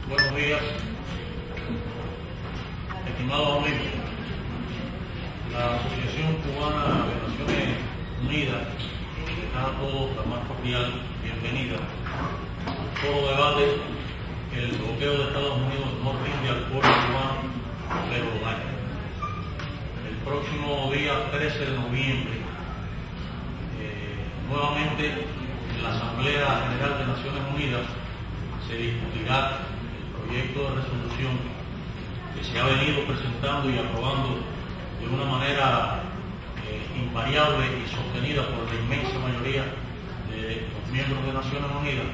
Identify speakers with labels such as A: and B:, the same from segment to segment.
A: Buenos días, estimados amigos. La Asociación Cubana de Naciones Unidas da a todos la más cordial bienvenida. Todo debate que el bloqueo de Estados Unidos no rinde al pueblo cubano, pero lo daña. El próximo día 13 de noviembre, nuevamente en la Asamblea General de Naciones Unidas se discutirá el proyecto de resolución que se ha venido presentando y aprobando de una manera invariable y sostenida por la inmensa mayoría de los miembros de Naciones Unidas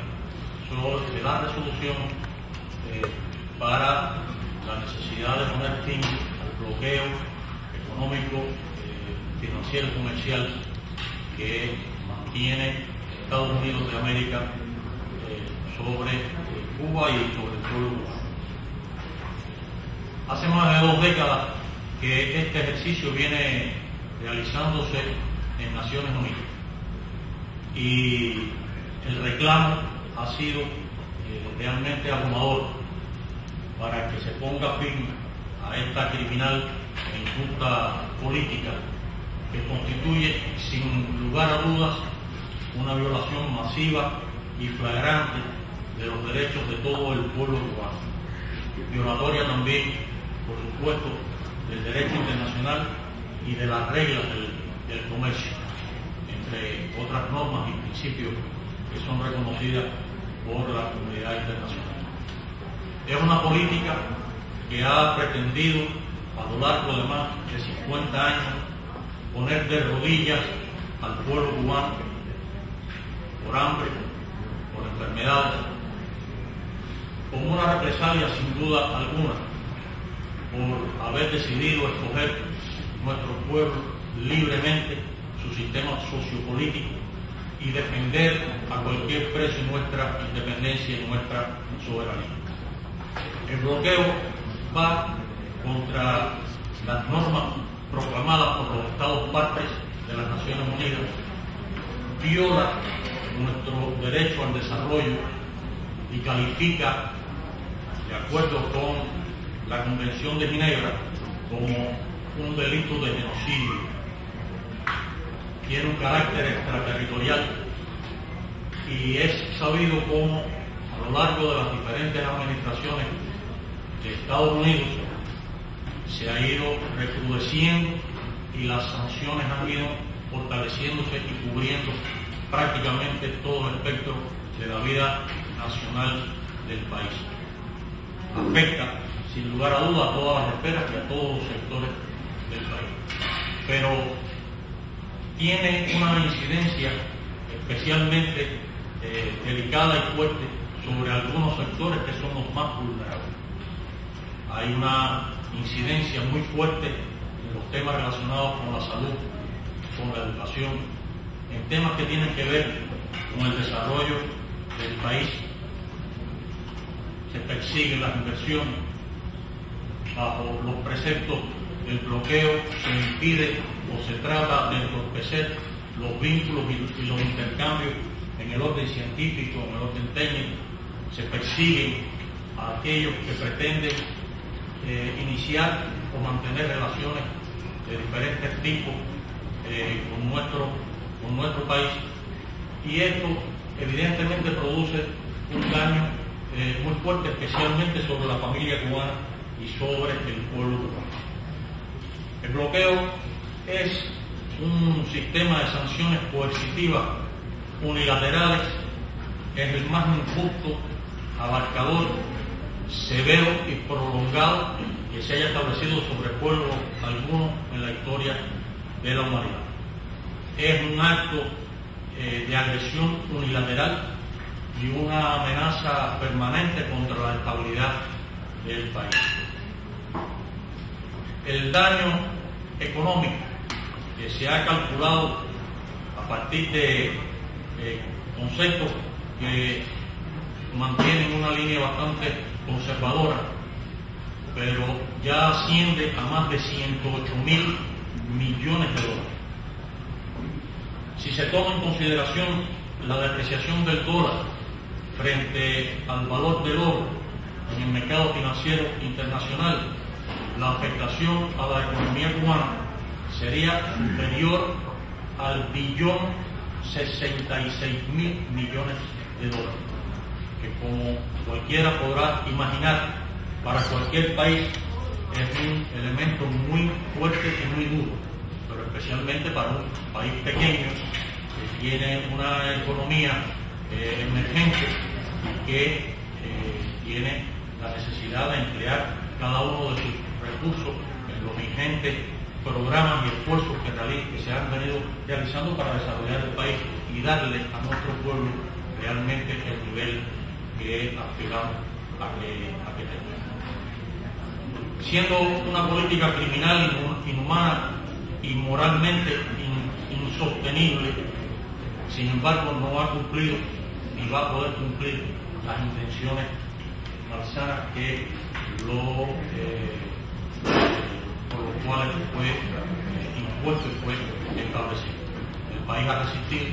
A: sobre la resolución para la necesidad de poner fin al bloqueo económico, financiero y comercial que mantiene Estados Unidos de América sobre Cuba y sobre el pueblo cubano. Hace más de 2 décadas que este ejercicio viene realizándose en Naciones Unidas y el reclamo ha sido realmente abrumador para que se ponga fin a esta criminal e injusta política que constituye sin lugar a dudas una violación masiva y flagrante de los derechos de todo el pueblo cubano, violatoria también, por supuesto, del derecho internacional y de las reglas del comercio, entre otras normas y principios que son reconocidas por la comunidad internacional. Es una política que ha pretendido a lo largo de más de 50 años poner de rodillas al pueblo cubano por hambre, por enfermedades, como una represalia sin duda alguna por haber decidido escoger nuestro pueblo libremente su sistema sociopolítico y defender a cualquier precio nuestra independencia y nuestra soberanía. El bloqueo va contra las normas proclamadas por los Estados partes de las Naciones Unidas, viola nuestro derecho al desarrollo y califica, de acuerdo con la Convención de Ginebra, como un delito de genocidio. Tiene un carácter extraterritorial y es sabido cómo a lo largo de las diferentes administraciones de Estados Unidos se ha ido recrudeciendo y las sanciones han ido fortaleciéndose y cubriendo prácticamente todo el espectro de la vida nacional del país. Afecta, sin lugar a dudas, a todas las esferas y a todos los sectores del país. Pero tiene una incidencia especialmente delicada y fuerte sobre algunos sectores que son los más vulnerables. Hay una incidencia muy fuerte en los temas relacionados con la salud, con la educación, en temas que tienen que ver con el desarrollo del país. Se persiguen las inversiones, bajo los preceptos del bloqueo se impide o se trata de entorpecer los vínculos y los intercambios en el orden científico, en el orden técnico. Se persiguen a aquellos que pretenden iniciar o mantener relaciones de diferentes tipos con nuestro país, y esto evidentemente produce un daño muy fuerte, especialmente sobre la familia cubana y sobre el pueblo cubano. El bloqueo es un sistema de sanciones coercitivas unilaterales, es el más injusto, abarcador, severo y prolongado que se haya establecido sobre pueblo alguno en la historia de la humanidad. Es un acto de agresión unilateral y una amenaza permanente contra la estabilidad del país. El daño económico que se ha calculado a partir de conceptos que mantienen una línea bastante conservadora, pero ya asciende a más de 108.000 millones de dólares. Si se toma en consideración la depreciación del dólar frente al valor del oro, en el mercado financiero internacional, la afectación a la economía cubana sería superior al $1.066.000.000.000, que como cualquiera podrá imaginar, para cualquier país es un elemento muy fuerte y muy duro, pero especialmente para un país pequeño que tiene una economía emergente y que tiene la necesidad de emplear cada uno de sus recursos en los ingentes programas y esfuerzos que se han venido realizando para desarrollar el país y darle a nuestro pueblo realmente el nivel que aspiramos a que tenga. Siendo una política criminal, inhumana y moralmente insostenible, sin embargo no ha cumplido ni va a poder cumplir las intenciones malsanas que por los cuales fue impuesto y fue establecido. El país ha resistido,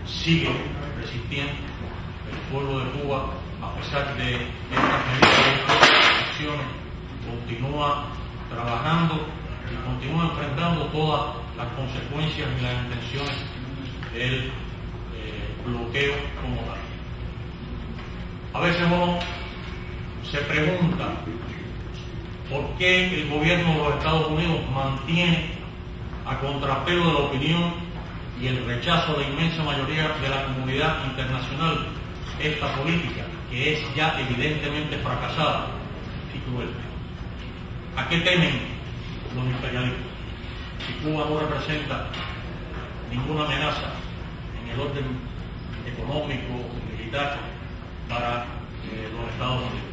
A: sigue resistiendo. El pueblo de Cuba, a pesar de estas medidas y estas acciones, continúa trabajando y continúa enfrentando todas las consecuencias y las intenciones del bloqueo como tal. A veces uno se pregunta por qué el gobierno de los Estados Unidos mantiene, a contrapelo de la opinión y el rechazo de la inmensa mayoría de la comunidad internacional, esta política que es ya evidentemente fracasada y cruel. ¿A qué temen los imperialistas? Si Cuba no representa ninguna amenaza en el orden económico y militar para los Estados Unidos,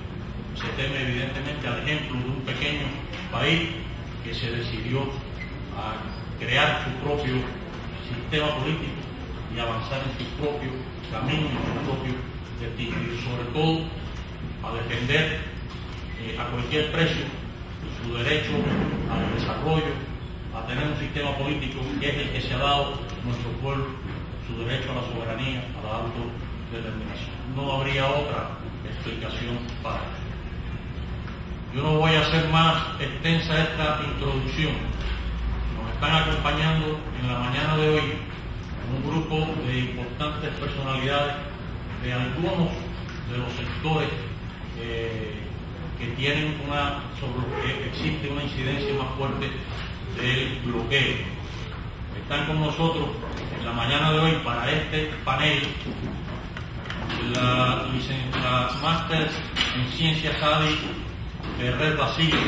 A: se teme evidentemente al ejemplo de un pequeño país que se decidió a crear su propio sistema político y avanzar en su propio camino, en su propio destino, y sobre todo a defender a cualquier precio su derecho al desarrollo, a tener un sistema político que es el que se ha dado a nuestro pueblo, su derecho a la soberanía, a la autodeterminación. No habría otra explicación para ello. Yo no voy a hacer más extensa esta introducción. Nos están acompañando en la mañana de hoy un grupo de importantes personalidades de algunos de los sectores que tienen sobre los que existe una incidencia más fuerte del bloqueo. Están con nosotros en la mañana de hoy para este panel la máster en Ciencias Adi Ferrer Basilio,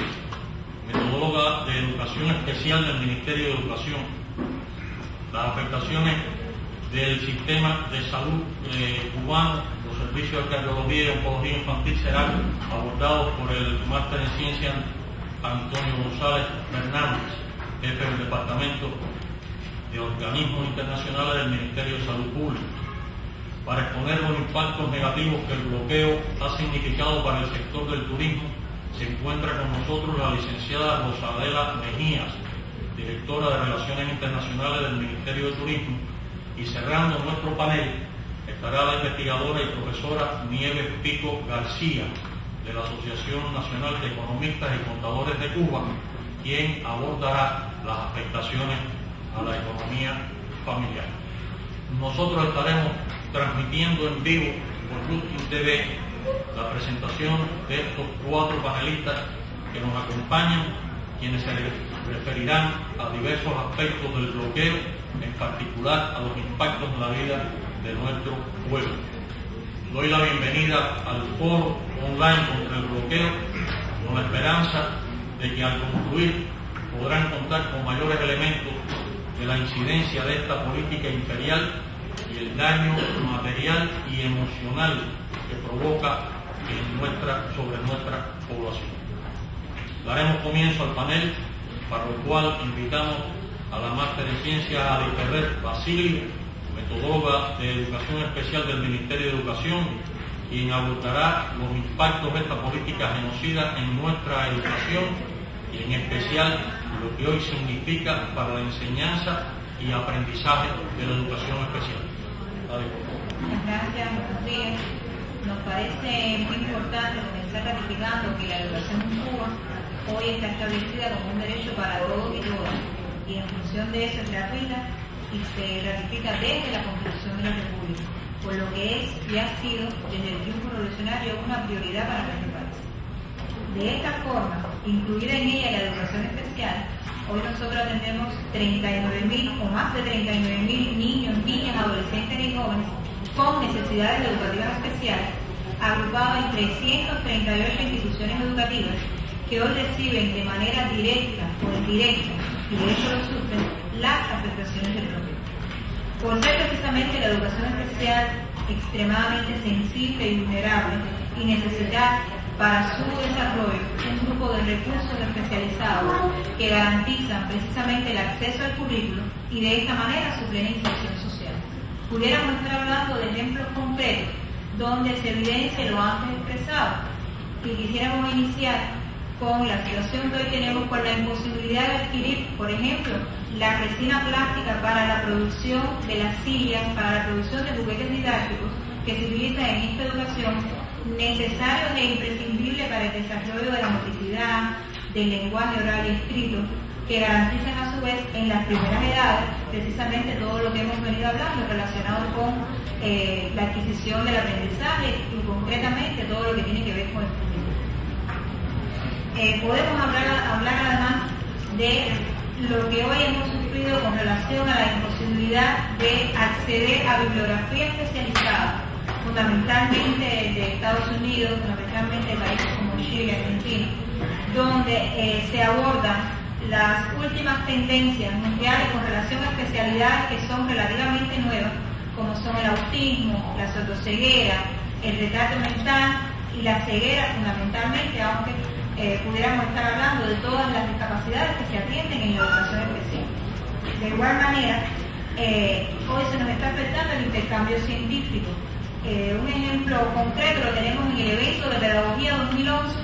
A: metodóloga de Educación Especial del Ministerio de Educación. Las afectaciones del sistema de salud cubano, los servicios de cardiología y oncología infantil serán abordados por el máster en Ciencias Antonio González Fernández, jefe del Departamento de Organismos Internacionales del Ministerio de Salud Pública, para exponer los impactos negativos que el bloqueo ha significado para el sector del turismo. Se encuentra con nosotros la licenciada Rosadela Mejías, directora de Relaciones Internacionales del Ministerio de Turismo, y cerrando nuestro panel estará la investigadora y profesora Nieves Pico García, de la Asociación Nacional de Economistas y Contadores de Cuba, quien abordará las afectaciones a la economía familiar. Nosotros estaremos transmitiendo en vivo por Looking TV la presentación de estos 4 panelistas que nos acompañan, quienes se referirán a diversos aspectos del bloqueo, en particular a los impactos en la vida de nuestro pueblo. Doy la bienvenida al foro online contra el bloqueo, con la esperanza de que al concluir podrán contar con mayores elementos de la incidencia de esta política imperial y el daño material y emocional que provoca sobre nuestra población. Daremos comienzo al panel, para lo cual invitamos a la máster en Ciencias Adi Ferrer Basilio, metodóloga de Educación Especial del Ministerio de Educación, quien abordará los impactos de esta política genocida en nuestra educación y en especial lo que hoy significa para la enseñanza y aprendizaje de la educación especial.
B: Gracias, buenos días. nos parece muy importante comenzar ratificando que la educación en Cuba hoy está establecida como un derecho para todos y todas, y en función de eso es gratuita y se ratifica desde la Constitución de la República, por lo que es y ha sido desde el tiempo revolucionario una prioridad para nuestro país. De esta forma, incluida en ella la educación especial, hoy nosotros atendemos 39.000 o más de 39.000 niños, niñas, adolescentes y jóvenes con necesidades educativas especiales, agrupados en 338 instituciones educativas que hoy reciben de manera directa o indirecta, y de hecho lo sufren, las afectaciones del problema. Por ser precisamente la educación especial extremadamente sensible y vulnerable y necesitar para su desarrollo un grupo de recursos especializados que garantizan precisamente el acceso al currículo y de esta manera su plena inserción social. Pudiéramos estar hablando de ejemplos concretos donde se evidencia lo antes expresado, y quisiéramos iniciar con la situación que hoy tenemos con la imposibilidad de adquirir, por ejemplo, la resina plástica para la producción de las sillas, para la producción de juguetes didácticos que se utilizan en esta educación, necesarios e imprescindibles para el desarrollo de la motricidad, del lenguaje oral y escrito, que garantizan a su vez en las primeras edades precisamente todo lo que hemos venido hablando relacionado con la adquisición del aprendizaje y concretamente todo lo que tiene que ver con el currículo. Podemos hablar además de lo que hoy hemos sufrido con relación a la imposibilidad de acceder a bibliografía especializada, fundamentalmente de Estados Unidos, fundamentalmente de países como Chile, Argentina, donde se abordan las últimas tendencias mundiales con relación a especialidades que son relativamente nuevas, como son el autismo, la sordoceguera, el retraso mental y la ceguera fundamentalmente, aunque pudiéramos estar hablando de todas las discapacidades que se atienden en la educación especial. De igual manera, hoy se nos está afectando el intercambio científico. Un ejemplo concreto lo tenemos en el evento de Pedagogía 2011,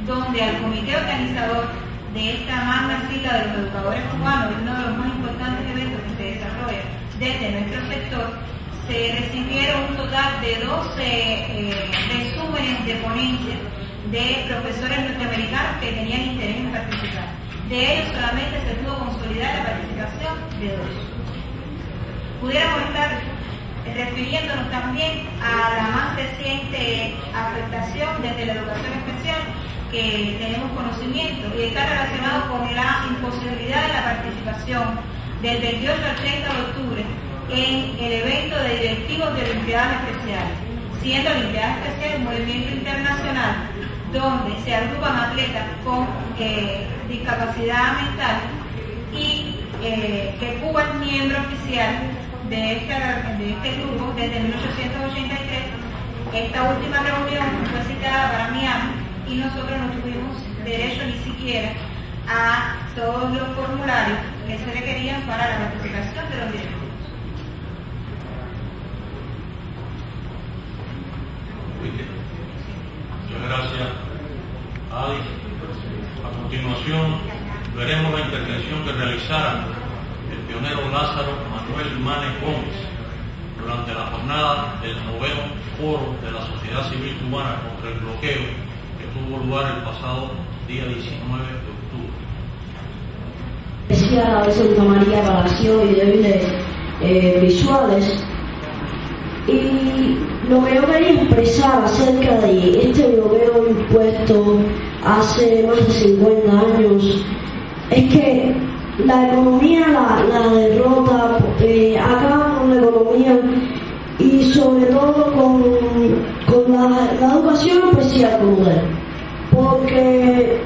B: donde al comité organizador de esta magna cita de los educadores cubanos, uno de los más importantes eventos que se desarrolla desde nuestro sector, se recibieron un total de 12 resúmenes de ponencias de profesores norteamericanos que tenían interés en participar. De ellos solamente se pudo consolidar la participación de 2. Pudiéramos estar refiriéndonos también a la más reciente afectación desde la educación especial que tenemos conocimiento y está relacionado con la imposibilidad de la participación del 28 al 30 de octubre en el evento de directivos de Olimpiadas Especiales, siendo Olimpiadas Especiales un movimiento internacional donde se agrupan atletas con discapacidad mental y que Cuba es miembro oficial de este grupo desde 1883. Esta última reunión fue citada para Miami y nosotros no tuvimos derecho ni siquiera a todos los formularios que se requerían para la participación de los directivos.
A: Muchas gracias, Adi. A continuación, veremos la intervención que realizaron el pionero Lázaro Manuel Manes Gómez durante la jornada del 9º Foro de la Sociedad Civil Cubana contra el Bloqueo, que tuvo lugar el pasado día 19 de octubre.
C: Decía de Santa María Palacio y débiles visuales. Y lo que yo quería expresar acerca de este bloqueo impuesto hace más de 50 años es que la economía la derrota, acaba con la economía y sobre todo con la educación especial como tal, porque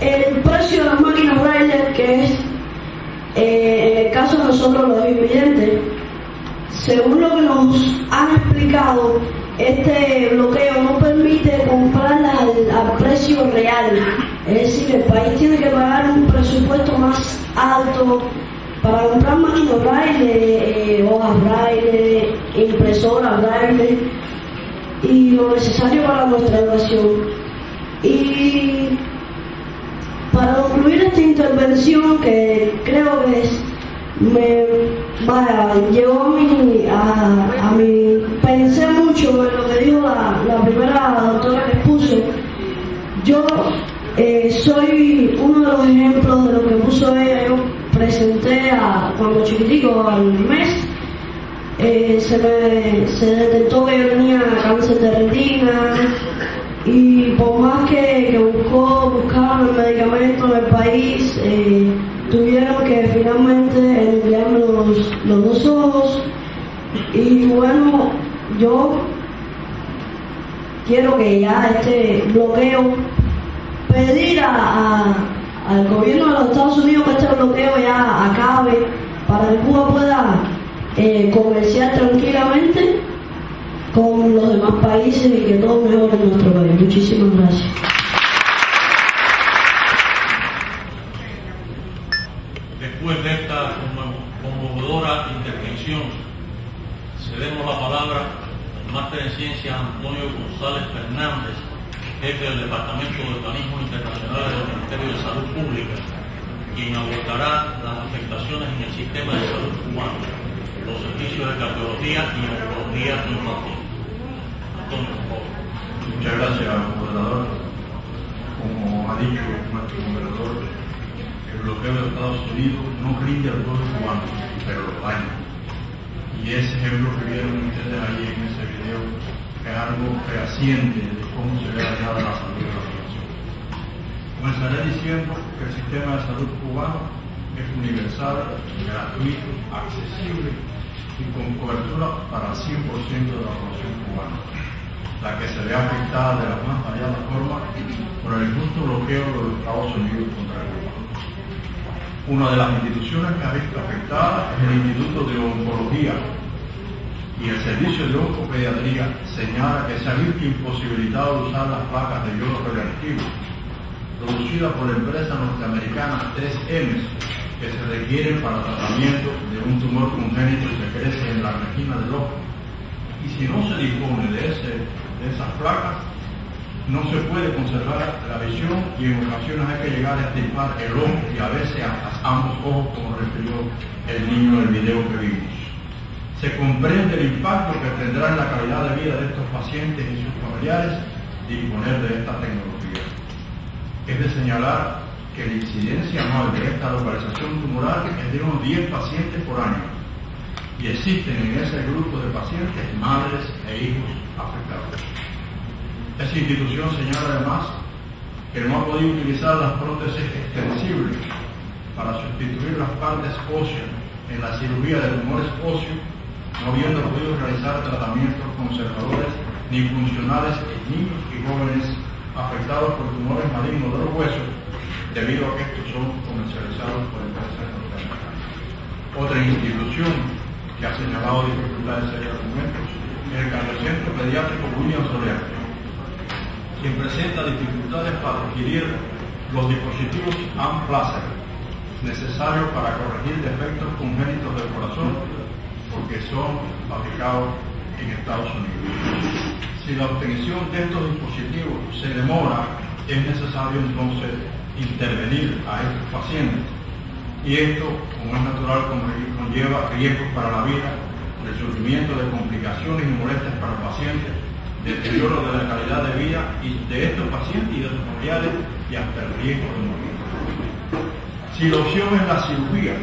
C: el precio de las máquinas braille, que es en el caso de nosotros los invidentes, según lo que nos han explicado, este bloqueo no permite comprarlas al precio real. Es decir, el país tiene que pagar un presupuesto más alto para comprar máquinas braille, hojas braille, impresoras braille y lo necesario para nuestra educación. Y para concluir esta intervención, que creo que llegó a mí, pensé mucho en lo que dijo la la primera doctora que expuso, yo soy uno de los ejemplos de lo que puso ella. Yo presenté cuando chiquitico, al mes, se detectó que yo tenía cáncer de retina, y por más que buscaban el medicamento en el país, tuvieron que finalmente enviarme los dos ojos. Y bueno, yo quiero que ya este bloqueo, pedir al gobierno de los Estados Unidos que este bloqueo ya acabe, para que Cuba pueda comerciar tranquilamente con los demás países y que todo mejore en nuestro país. Muchísimas gracias.
A: Después de esta conmovedora intervención, cedemos la palabra al máster en Ciencias Antonio González Fernández, jefe del Departamento de Organismos Internacionales del Ministerio de Salud Pública, quien abordará las afectaciones en el sistema de salud cubano, los servicios de cardiología y oncología infantil. Antonio, por favor.
D: Muchas gracias, moderador. Como ha dicho nuestro moderador, el bloqueo de Estados Unidos no rinde al pueblo cubano, pero lo daña. Y ese ejemplo que vieron ustedes ahí en ese video es algo fehaciente de cómo se ve dañada la salud de la población. Comenzaré diciendo que el sistema de salud cubano es universal, gratuito, accesible y con cobertura para el 100% de la población cubana, la que se ve afectada de la más variada forma por el injusto bloqueo de los Estados Unidos contra Cuba. Una de las instituciones que ha visto afectada es el Instituto de Oncología, y el Servicio de Oncopediatría señala que se ha visto imposibilitado de usar las placas de yodo radioactivo producidas por la empresa norteamericana 3M, que se requieren para tratamiento de un tumor congénito que crece en la retina del ojo. Y si no se dispone de esas placas, no se puede conservar la visión, y en ocasiones hay que llegar a extirpar el ojo y a veces hasta ambos ojos, como refirió el niño en el video que vimos. Se comprende el impacto que tendrá en la calidad de vida de estos pacientes y sus familiares disponer de esta tecnología. Es de señalar que la incidencia anual de esta localización tumoral es de unos 10 pacientes por año, y existen en ese grupo de pacientes madres e hijos afectados. Esa institución señala además que no ha podido utilizar las prótesis extensibles para sustituir las partes óseas en la cirugía de tumores óseos, no habiendo podido realizar tratamientos conservadores ni funcionales en niños y jóvenes afectados por tumores malignos de los huesos, debido a que estos son comercializados por empresas norteamericanas. Otra institución que ha señalado dificultades en argumentos es el Cardiocentro Pediátrico William Soler, quien presenta dificultades para adquirir los dispositivos AMPLACER necesarios para corregir defectos congénitos del corazón, porque son fabricados en Estados Unidos. Si la obtención de estos dispositivos se demora, es necesario entonces intervenir a estos pacientes, y esto, como es natural, conlleva riesgos para la vida, el sufrimiento de complicaciones y molestias para el paciente, deterioro de la calidad de vida y de estos pacientes y de sus familiares, y hasta el riesgo de morir. Si la opción es la cirugía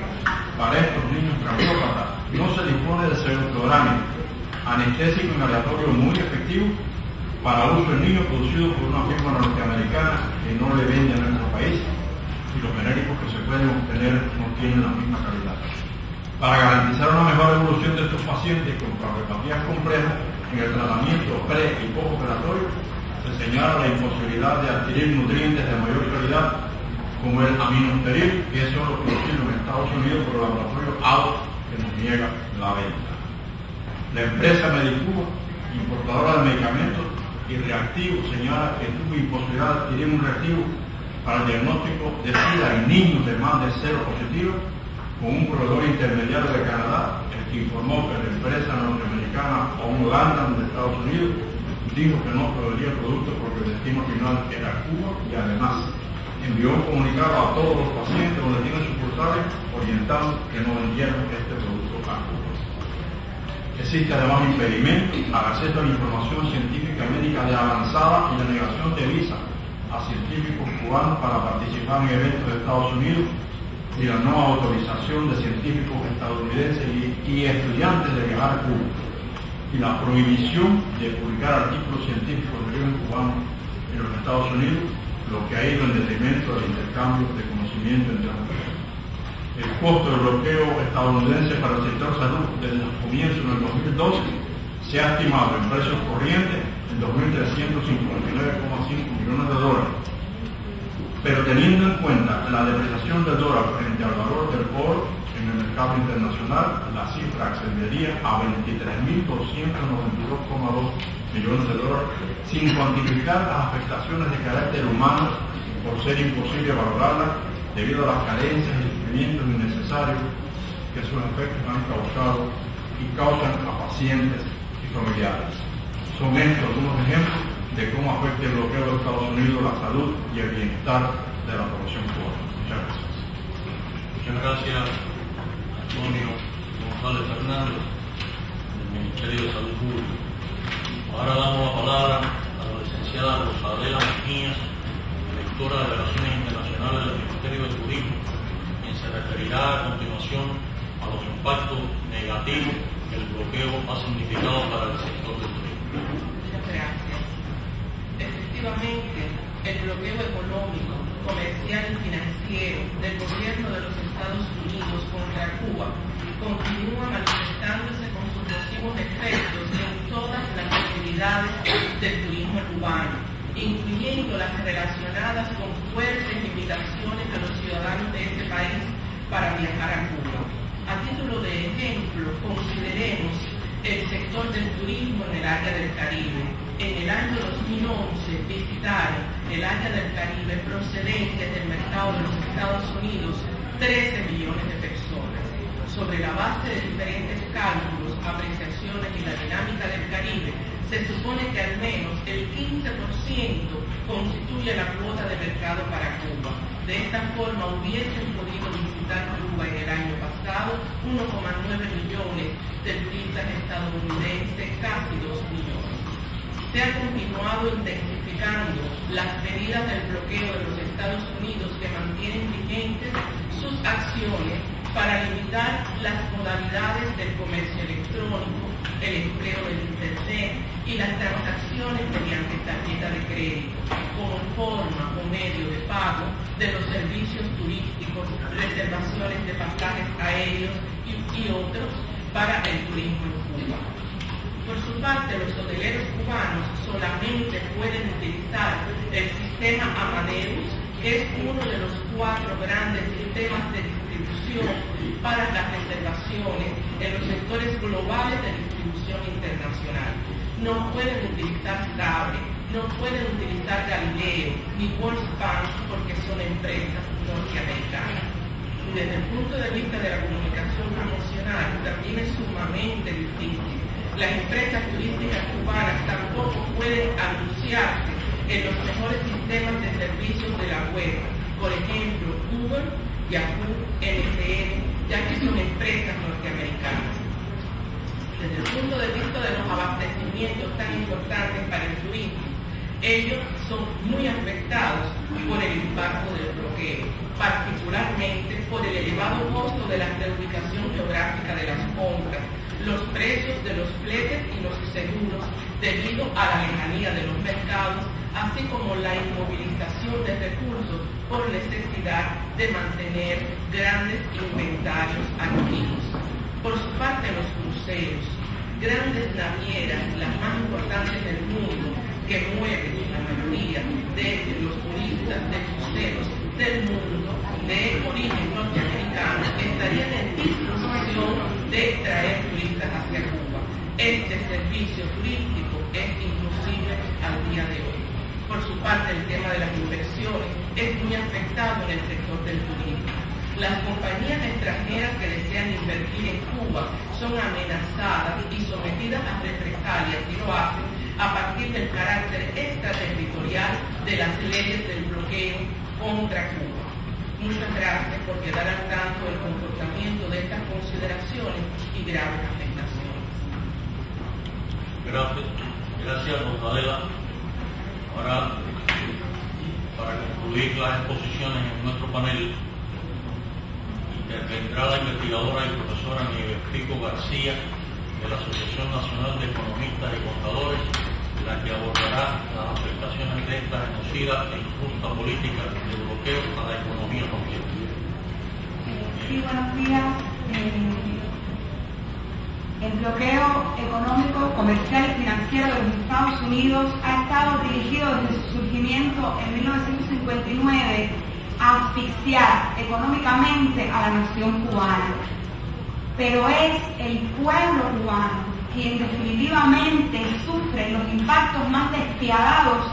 D: para estos niños cardiópatas, no se dispone de pseudoráneo, anestésico inhalatorio muy efectivo para uso en niños, producido por una firma norteamericana que no le vende a nuestro país, y los genéricos que se pueden obtener no tienen la misma calidad. Para garantizar una mejor evolución de estos pacientes con cardiopatías complejas, en el tratamiento pre y postoperatorio se señala la imposibilidad de adquirir nutrientes de mayor calidad, como el aminosteril, que es solo producido en Estados Unidos por el laboratorio ADO, que nos niega la venta. La empresa Medicuba, importadora de medicamentos y reactivos, señala que tuvo imposibilidad de adquirir un reactivo para el diagnóstico de SIDA en niños de más de 0 positivos, con un proveedor intermediario de Canadá, el que informó que la empresa norteamericana Holanda de Estados Unidos dijo que no proveería el producto porque el destino final era Cuba, y además envió un comunicado a todos los pacientes donde tienen sucursales orientando que no vendieran este producto a Cuba. Existe además impedimento al acceso a la información científica médica política de avanzada y la negación de visas a científicos cubanos para participar en eventos de Estados Unidos y la no autorización de científicos estadounidenses y estudiantes de viajar a Cuba, y la prohibición de publicar artículos científicos de origen cubano en los Estados Unidos, lo que ha ido en detrimento del intercambio de conocimiento entre ambos países. El costo del bloqueo estadounidense para el sector salud desde los comienzos en el 2012 se ha estimado en precios corrientes en 2.359,5 millones de dólares. Pero teniendo en cuenta la depreciación del dólar frente al valor del oro en el mercado internacional, la cifra ascendería a 23.292,2 millones de dólares, sin cuantificar las afectaciones de carácter humano, por ser imposible valorarlas debido a las carencias y sufrimientos innecesarios que sus efectos han causado y causan a pacientes y familiares. Son estos algunos ejemplos de cómo afecta el bloqueo de Estados Unidos la salud y el bienestar de la población cubana. Muchas gracias.
A: Muchas gracias, Antonio González Fernández, del Ministerio de Salud Pública. Ahora damos la palabra a la licenciada Rosadela Mejías, directora de Relaciones Internacionales del Ministerio de Turismo, quien se referirá a continuación a los impactos negativos que el bloqueo ha significado para el sector del turismo.
E: Muchas gracias. Efectivamente, el bloqueo económico, comercial y financiero del gobierno de los Estados Unidos contra Cuba continúa manifestándose con sus nocivos efectos en todas las actividades del turismo cubano, incluyendo las relacionadas con fuertes limitaciones de los ciudadanos de ese país para viajar a Cuba. A título de ejemplo, consideremos el sector del turismo en el área del Caribe. En el año 2011 visitaron el área del Caribe procedentes del mercado de los Estados Unidos 13 millones de personas. Sobre la base de diferentes cálculos, apreciaciones y la dinámica del Caribe, se supone que al menos el 15% constituye la cuota de mercado para Cuba. De esta forma hubiesen podido visitar Cuba en el año pasado 1,9 millones de turistas estadounidenses, casi 2 millones. Se han continuado intensificando las medidas del bloqueo de los Estados Unidos que mantienen vigentes sus acciones para limitar las modalidades del comercio electrónico, el empleo del Internet y las transacciones mediante tarjeta de crédito, como forma o medio de pago de los servicios turísticos, reservaciones de pasajes aéreos y otros para el turismo en Cuba. Por su parte, los hoteleros cubanos solamente pueden utilizar el sistema Amadeus, que es uno de los 4 grandes sistemas de distribución para las reservaciones en los sectores globales de distribución internacional. No pueden utilizar Sabre, no pueden utilizar Galileo ni WorldSpan porque son empresas norteamericanas. Desde el punto de vista de la comunicación promocional también es sumamente difícil. Las empresas turísticas cubanas tampoco pueden anunciarse en los mejores sistemas de servicios de la web, por ejemplo Google, Yahoo, MSN, ya que son empresas norteamericanas. Desde el punto de vista de los abastecimientos tan importantes para el turismo, ellos son muy afectados por el impacto del bloqueo, particularmente por el elevado costo de la reubicación geográfica de las compras, los precios de los fletes y los seguros debido a la lejanía de los mercados, así como la inmovilización de recursos por necesidad de mantener grandes inventarios activos. Por su parte, los cruceros, grandes navieras, las más importantes del mundo, que mueven la mayoría de los turistas de cruceros del mundo de origen norteamericano, estarían en disposición de traer turistas hacia Cuba. Este servicio turístico es inclusive al día de hoy. Por su parte, el tema de las inversiones es muy afectado en el sector del turismo. Las compañías extranjeras que desean invertir en Cuba son amenazadas y sometidas a represalias y lo hacen a partir del carácter extraterritorial de las leyes del bloqueo contra Cuba. Muchas gracias por quedar al tanto del comportamiento de estas consideraciones y graves afectaciones.
A: Gracias, Rosadela. Ahora, para concluir las exposiciones en nuestro panel, intervendrá la investigadora y profesora Nieves Pico García de la Asociación Nacional de Economistas y Contadores, la que abordará las afectaciones de esta genocida e injusta política de bloqueo a la economía familiar.
B: Sí, buenos días. El bloqueo económico, comercial y financiero de los Estados Unidos ha estado dirigido desde su surgimiento en 1959 a asfixiar económicamente a la nación cubana. Pero es el pueblo cubano quien definitivamente sufre los impactos más despiadados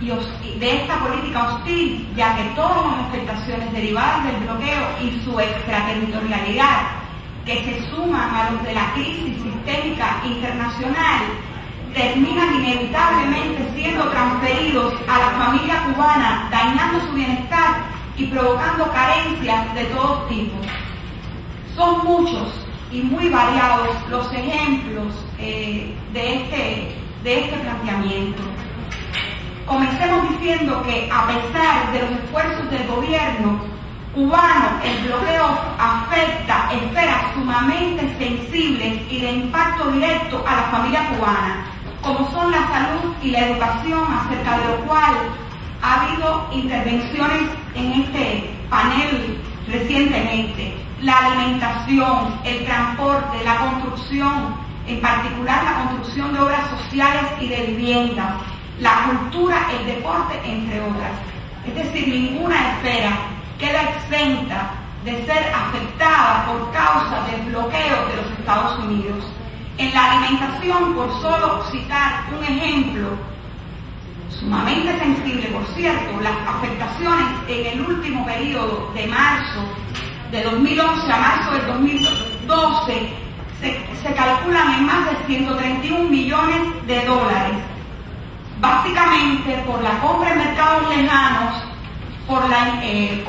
B: de esta política hostil, ya que todas las afectaciones derivadas del bloqueo y su extraterritorialidad, que se suman a los de la crisis sistémica internacional, terminan inevitablemente siendo transferidos a la familia cubana, dañando su bienestar y provocando carencias de todos tipos. Son muchos y muy variados los ejemplos de este planteamiento. Comencemos diciendo que, a pesar de los esfuerzos del gobierno cubano, el bloqueo afecta esferas sumamente sensibles y de impacto directo a la familia cubana, como son la salud y la educación, acerca de lo cual ha habido intervenciones en este panel recientemente. La alimentación, el transporte, la construcción, en particular la construcción de obras sociales y de viviendas, la cultura, el deporte, entre otras. Es decir, ninguna esfera queda exenta de ser afectada por causa del bloqueo de los Estados Unidos. En la alimentación, por solo citar un ejemplo sumamente sensible, por cierto, las afectaciones en el último periodo de marzo de 2011 a marzo del 2012 se calculan en más de 131 millones de dólares, básicamente por la compra en mercados lejanos, por el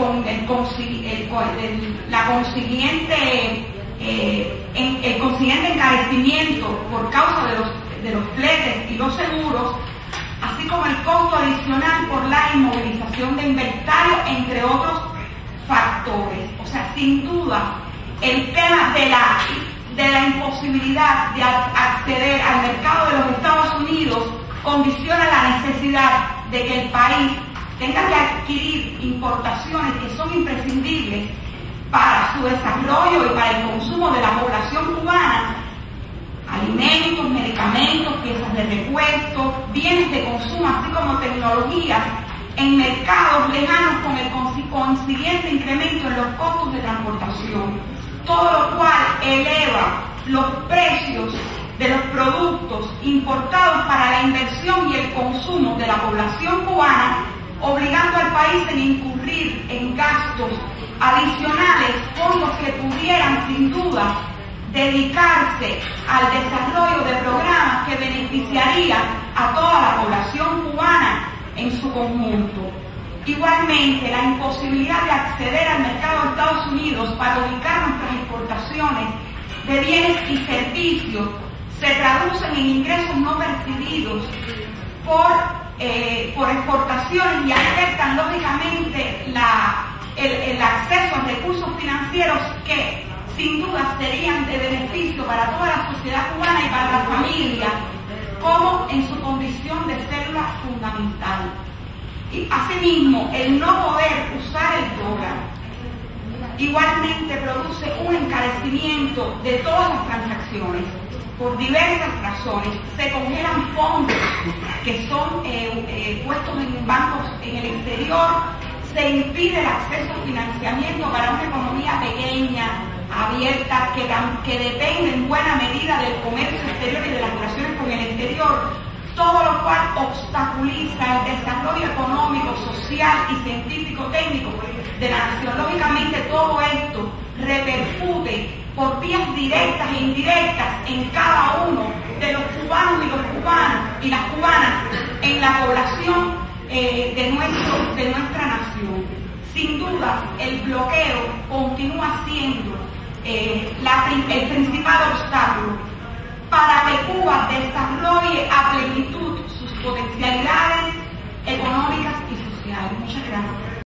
B: consiguiente encarecimiento por causa de los fletes y los seguros, así como el costo adicional por la inmovilización de inventario, entre otros factores. O sea, sin duda, el tema de la imposibilidad de acceder al mercado de los Estados Unidos condiciona la necesidad de que el país tenga que adquirir importaciones que son imprescindibles para su desarrollo y para el consumo de la población cubana: alimentos, medicamentos, piezas de repuesto, bienes de consumo, así como tecnologías, en mercados lejanos, con el consiguiente incremento en los costos de transportación, todo lo cual eleva los precios de los productos importados para la inversión y el consumo de la población cubana, obligando al país a incurrir en gastos adicionales, fondos que pudieran sin duda dedicarse al desarrollo de programas que beneficiarían a toda la población cubana en su conjunto. Igualmente, la imposibilidad de acceder al mercado de Estados Unidos para ubicar nuestras exportaciones de bienes y servicios se traducen en ingresos no percibidos por exportaciones y afectan lógicamente el acceso a recursos financieros que sin duda serían de beneficio para toda la sociedad cubana y para la familia, como en su condición de célula fundamental. Y asimismo, el no poder usar el dólar igualmente produce un encarecimiento de todas las transacciones por diversas razones. Se congelan fondos que son puestos en bancos en el exterior, se impide el acceso a financiamiento para una economía pequeña, abierta, que depende en buena medida del comercio exterior y de las relaciones con el exterior, todo lo cual obstaculiza el desarrollo económico, social y científico-técnico de la nación. Lógicamente, todo esto repercute por vías directas e indirectas en cada uno de los cubanos y los cubanos y las cubanas en la población de nuestra nación. Sin duda, el bloqueo continúa siendo el principal obstáculo para que Cuba desarrolle a plenitud